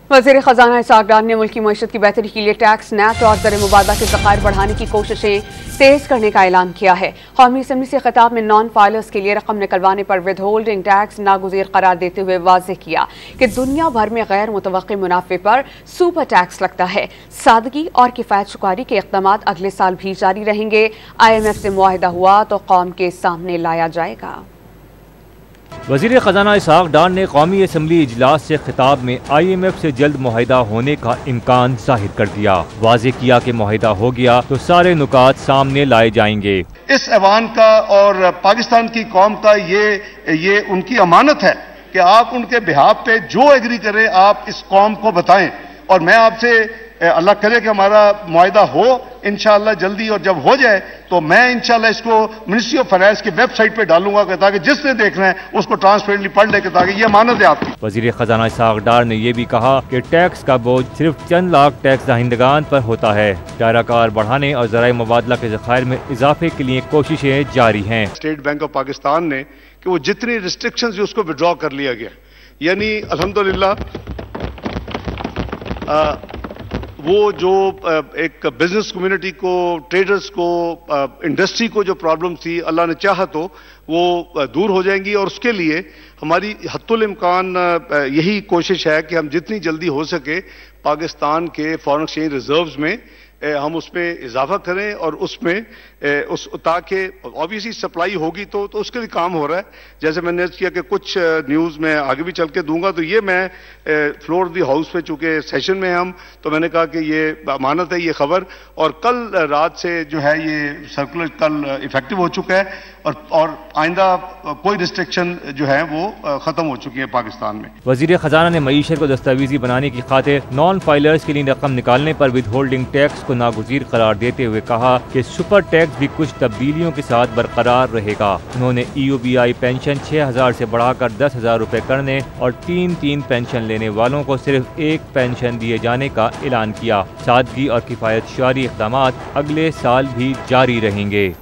वज़ीर ख़जाना इसहाक़ डार ने मुल्की मईशत की बेहतरी के लिए टैक्स नेट और ज़र मुबादला के ज़खायर बढ़ाने की कोशिशें तेज़ करने का ऐलान किया है। कौमी असम्बली से खिताब में नॉन फाइलर्स के लिए रकम निकलवाने पर विद होल्डिंग टैक्स नागुज़ीर करार देते हुए वाज़ेह किया कि दुनिया भर में गैर मुतवक्की मुनाफे पर सुपर टैक्स लगता है। सादगी और किफ़ायत शुकारी के इक़दामात अगले साल भी जारी रहेंगे। IMF से मुआहिदा हुआ तो कौम के सामने लाया जाएगा। वज़ीर ख़जाना इसहाक़ डार ने कौमी असम्बली इजलास से खिताब में IMF से जल्द मुआहिदा होने का इम्कान जाहिर कर दिया। वाज़ेह किया कि मुआहिदा हो गया तो सारे नुकात सामने लाए जाएंगे। इस ऐवान का और पाकिस्तान की कौम का ये उनकी अमानत है कि आप उनके बिहाफ पे जो एग्री करें आप इस कौम को बताएं। और मैं आपसे अल्लाह करे कि हमारा मुआहिदा हो इंशाअल्लाह जल्दी, और जब हो जाए तो मैं इंशाअल्लाह इसको मिनिस्ट्री ऑफ फाइनेंस की वेबसाइट पे डालूंगा ताकि जिसने देखना है उसको ट्रांसपेरेंटली पढ़ ले, ताकि ये अमानत है आपकी। वज़ीर ख़जाना इसहाक़ डार ने यह भी कहा कि टैक्स का बोझ सिर्फ चंद लाख टैक्स दहिंदगान पर होता है। दायरा कार बढ़ाने और ज़राए मुबादला के ज़खायर में इजाफे के लिए कोशिशें जारी हैं। स्टेट बैंक ऑफ पाकिस्तान ने कि वो जितनी रिस्ट्रिक्शंस उसको विड्रॉ कर लिया गया, यानी अल्हम्दुलिल्लाह वो जो एक बिजनेस कम्युनिटी को, ट्रेडर्स को, इंडस्ट्री को जो प्रॉब्लम थी अल्लाह ने चाहा तो वो दूर हो जाएंगी। और उसके लिए हमारी हत्तुल इम्कान यही कोशिश है कि हम जितनी जल्दी हो सके पाकिस्तान के फॉरेन एक्सचेंज रिजर्व्स में हम उसमें इजाफा करें और उसमें ताकि ऑब्वियसली सप्लाई होगी तो उसके लिए काम हो रहा है। जैसे मैंने अर्ज किया कि कुछ न्यूज़ में आगे भी चल के दूंगा, तो ये मैं फ्लोर दी हाउस पे चूंकि सेशन में हम, तो मैंने कहा कि ये अमानत है ये खबर, और कल रात से जो है ये सर्कुलर कल इफेक्टिव हो चुका है और आइंदा कोई रिस्ट्रिक्शन जो है वो खत्म हो चुकी है पाकिस्तान में। वज़ीर ख़जाना ने मईशत को दस्तावेजी बनाने की खातिर नॉन फाइलर्स के लिए रकम निकालने पर विद होल्डिंग टैक्स को नागुज़ीर करार देते हुए कहा कि सुपर टैक्स भी कुछ तब्दीलियों के साथ बरकरार रहेगा। उन्होंने EOBI पेंशन 6,000 से बढ़ाकर 10,000 रुपए करने और 3 पेंशन लेने वालों को सिर्फ 1 पेंशन दिए जाने का ऐलान किया। सादगी और किफ़ायत शुमारी इक़दामात अगले साल भी जारी रहेंगे।